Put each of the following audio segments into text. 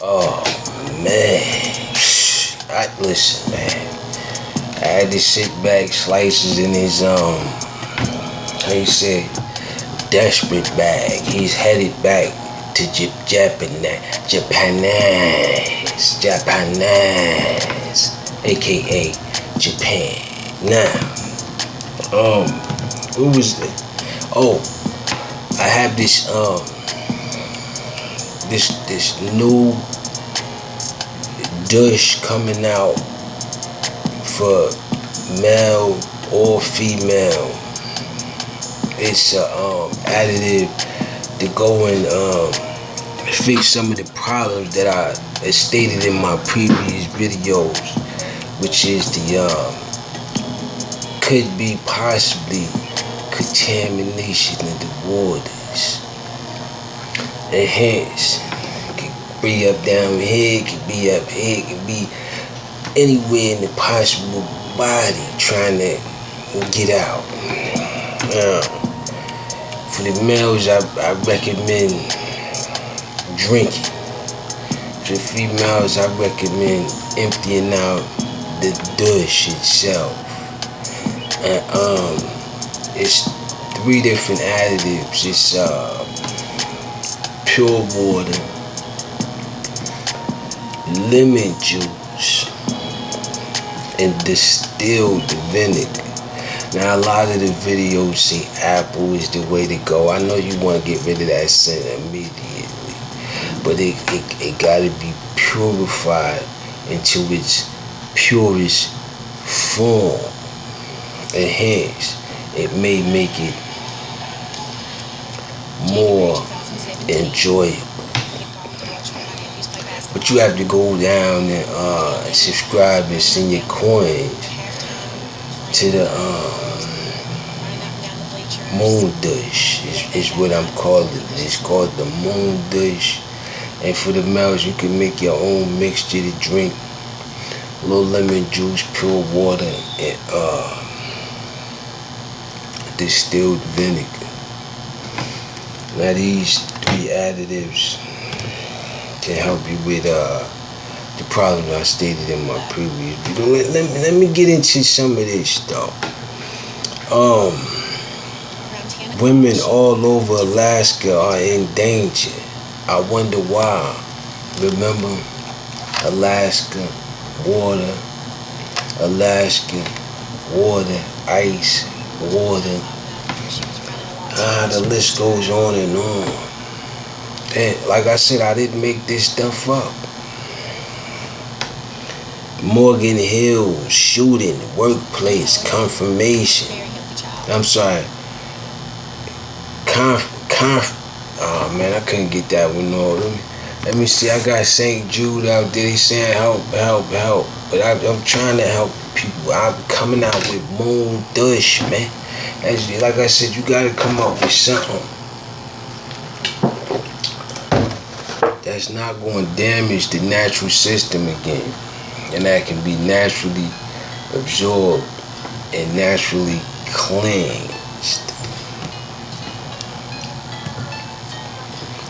Oh man, listen, man. I had to sit back, slices in his how you say, desperate bag. He's headed back to Japanese, aka Japan. Now, what was it? Oh, I have this new dish coming out for male or female. It's a additive to go and fix some of the problems that I stated in my previous videos, which is the could be possibly contamination in the waters. And hence, it could be up down here, it could be up here, it could be anywhere in the possible body trying to get out. For the males, I recommend drinking. For the females, I recommend emptying out the dish itself. And it's 3 different additives. It's pure water, lemon juice, and distilled vinegar. Now, a lot of the videos say apple is the way to go. I know you want to get rid of that scent immediately, but it gotta be purified into its purest form, and hence it may make it more enjoyable. But you have to go down and subscribe and send your coins to the moon dish is what I'm calling it. It's called the moon dish. And for the males, you can make your own mixture to drink. A little lemon juice, pure water, and distilled vinegar. Now these 3 additives can help you with the problems I stated in my previous video. Let me get into some of this though. Women all over Alaska are in danger. I wonder why. Remember, Alaska, water, ice, water. The list goes on and on. And like I said, I didn't make this stuff up. Morgan Hill shooting, workplace confirmation. I'm sorry. Oh man, I couldn't get that one on. Let me see. I got St. Jude out there. They saying help. But I'm trying to help people. I'm coming out with moon dish, man. Like I said, you gotta come up with something that's not going to damage the natural system again, and that can be naturally absorbed and naturally cleansed.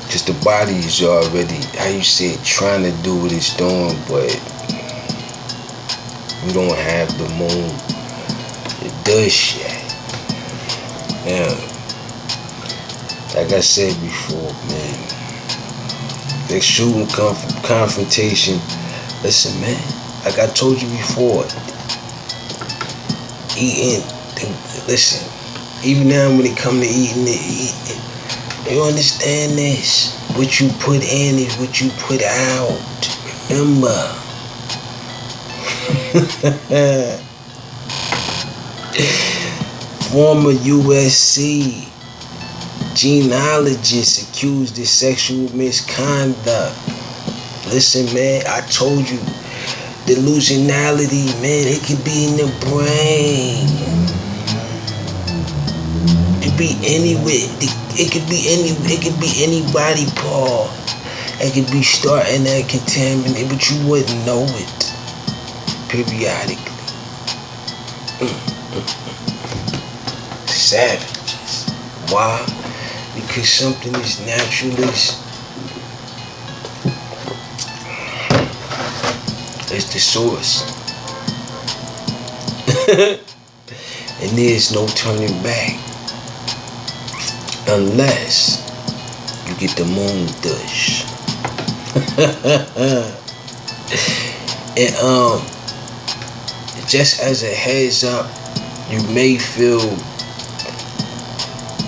Because the body is already, how you say it, trying to do what it's doing, but we don't have the moon, the dish yet. Now, like I said before, man, the shooting confrontation. Listen, man, like I told you before, listen, even now when it come to eating, you understand this? What you put in is what you put out. Remember. Former USC genealogist accused of sexual misconduct. Listen, man, I told you, delusionality, man, it could be in the brain. It could be anywhere. It could be any body part. It could be starting that contaminate, but you wouldn't know it periodically. Savages. Why? Because something as natural as is the source. And there's no turning back. Unless you get the moon dish. And just as a heads up, you may feel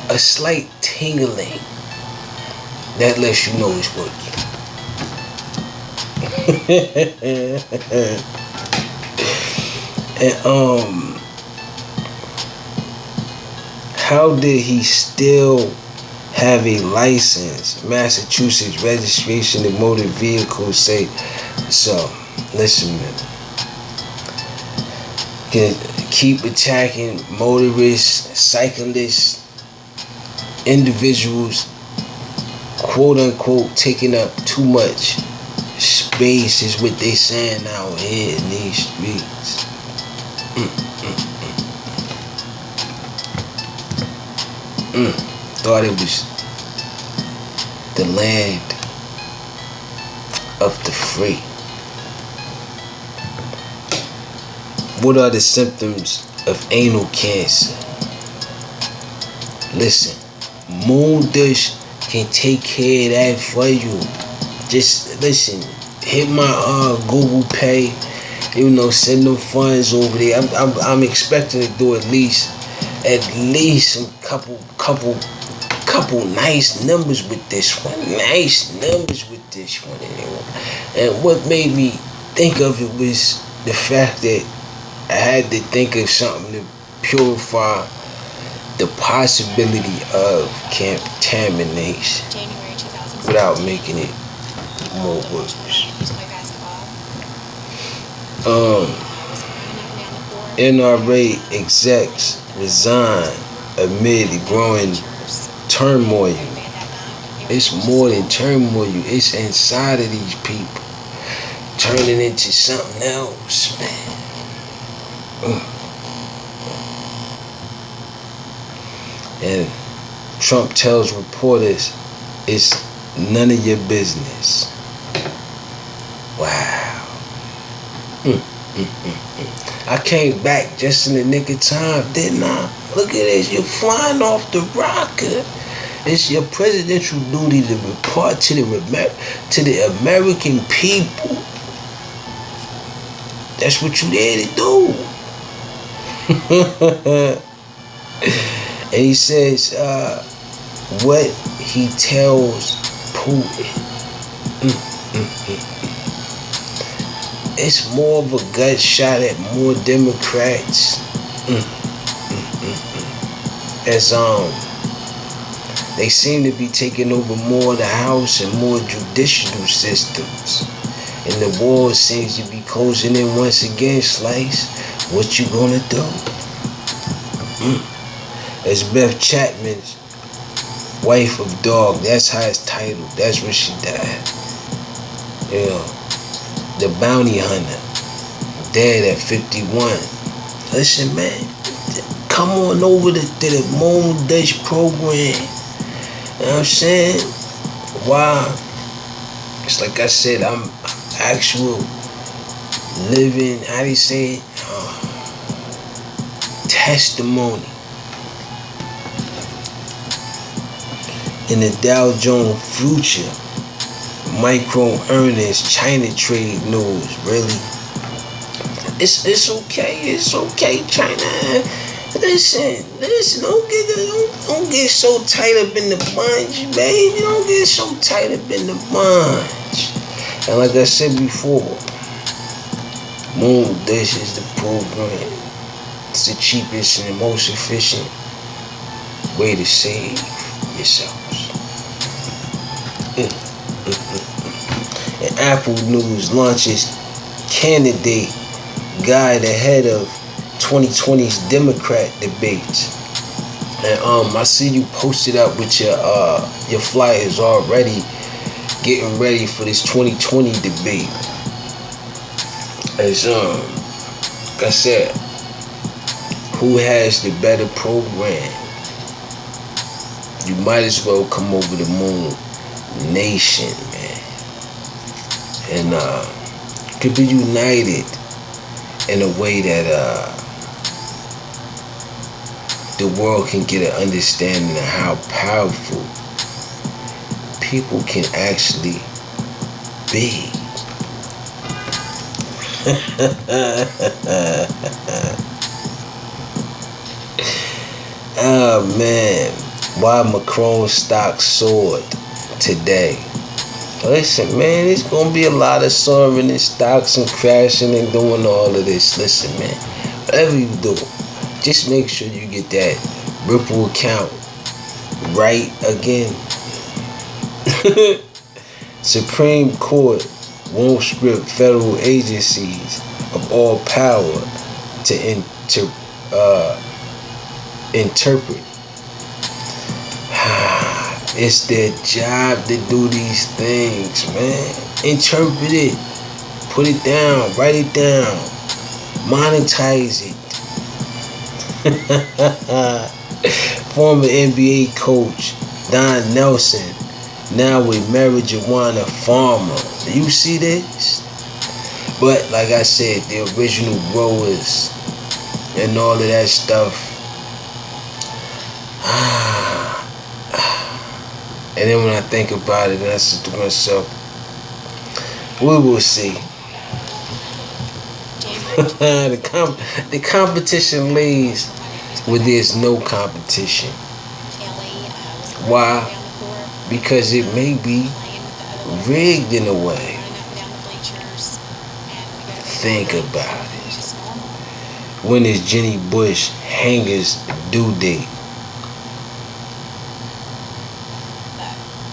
a slight tingling that lets you know it's working. And how did he still have a license? Massachusetts registration of motor vehicles say so. Listen, man. Can keep attacking motorists, cyclists, individuals, quote unquote, taking up too much space is what they saying out here in these streets. Thought it was the land of the free. What are the symptoms of anal cancer? Listen, Moon Dish can take care of that for you. Just listen, hit my Google Pay, send them funds over there. I'm expecting to do at least some couple nice numbers with this one. And what made me think of it was the fact that I had to think of something to purify the possibility of contamination without making it more worse. NRA execs resign amid growing turmoil. It's more than turmoil. It's inside of these people turning into something else, man. And Trump tells reporters it's none of your business. Wow. I came back just in the nick of time, didn't I? Look at this, you're flying off the rocket. It's your presidential duty to report to the American people. That's what you're there to do. And he says what he tells Putin. It's more of a gut shot at more Democrats. As they seem to be taking over more of the House and more judicial systems. And the war seems to be closing in once again. Slice, what you gonna do? As Beth Chapman's wife of dog, that's how it's titled. That's where she died. The bounty hunter, dead at 51. Listen, man, come on over to the Moon Dish program. You know what I'm saying? Why? It's like I said, I'm actual living, how do you say it? Testimony. In the Dow Jones Future, micro earnings, China trade news, really? It's okay, China. Listen, don't get so tight up in the bunch, baby. Don't get so tight up in the bunch. And like I said before, Moon Dish is the program. It's the cheapest and the most efficient way to save yourselves. And Apple News launches candidate guide ahead of 2020's Democrat debates. And I see you posted up with your flyers already, getting ready for this 2020 debate. As like I said, who has the better program? You might as well come over to Moon Nation, man, and could be united in a way that the world can get an understanding of how powerful people can actually be. Oh man, why Macron stock soared today? Listen, man, it's gonna be a lot of soaring in stocks and crashing and doing all of this. Listen, man, whatever you do, just make sure you get that Ripple account right again. Supreme Court won't strip federal agencies of all power to interpret. It's their job to do these things, man. Interpret it. Put it down. Write it down. Monetize it. Former NBA coach Don Nelson, now a marijuana farmer. Do you see this? But like I said, the original growers and all of that stuff. And then when I think about it, I said to myself, we will see. The competition lays where there's no competition. Why? Because it may be rigged in a way. Think about it. When is Jenny Bush Hanger's due date?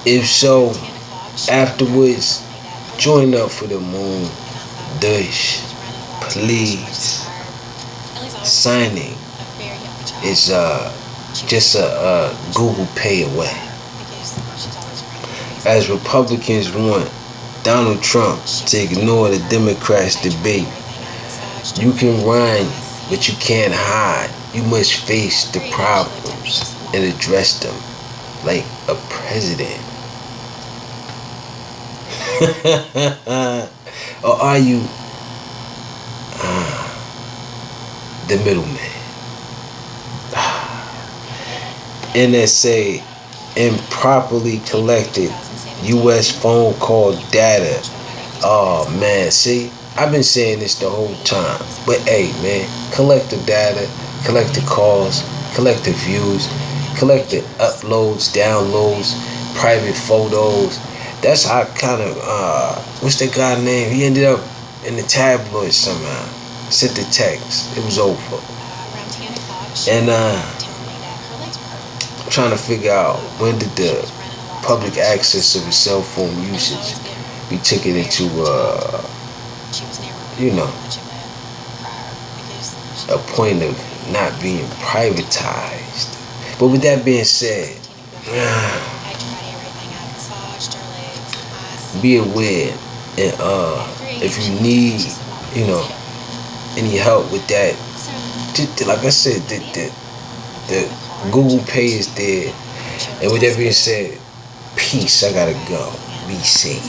If so, afterwards, join up for the moon. Dush, please. Signing is just a Google Pay away. As Republicans want Donald Trump to ignore the Democrats' debate, you can run, but you can't hide. You must face the problems and address them like a president. Or are you the middleman? NSA improperly collected U.S. phone call data. Oh man, see, I've been saying this the whole time. But hey man, collect the data, collect the calls, collect the views, collect the uploads, downloads, private photos. That's how kind of, what's that guy's name? He ended up in the tabloids somehow. Sent the text. It was over. And I'm trying to figure out when did the public access of the cell phone usage be taken into, a point of not being privatized. But with that being said, be aware, and if you need, any help with that, like I said, the Google Pay is there. And with that being said, peace. I gotta go. Be safe.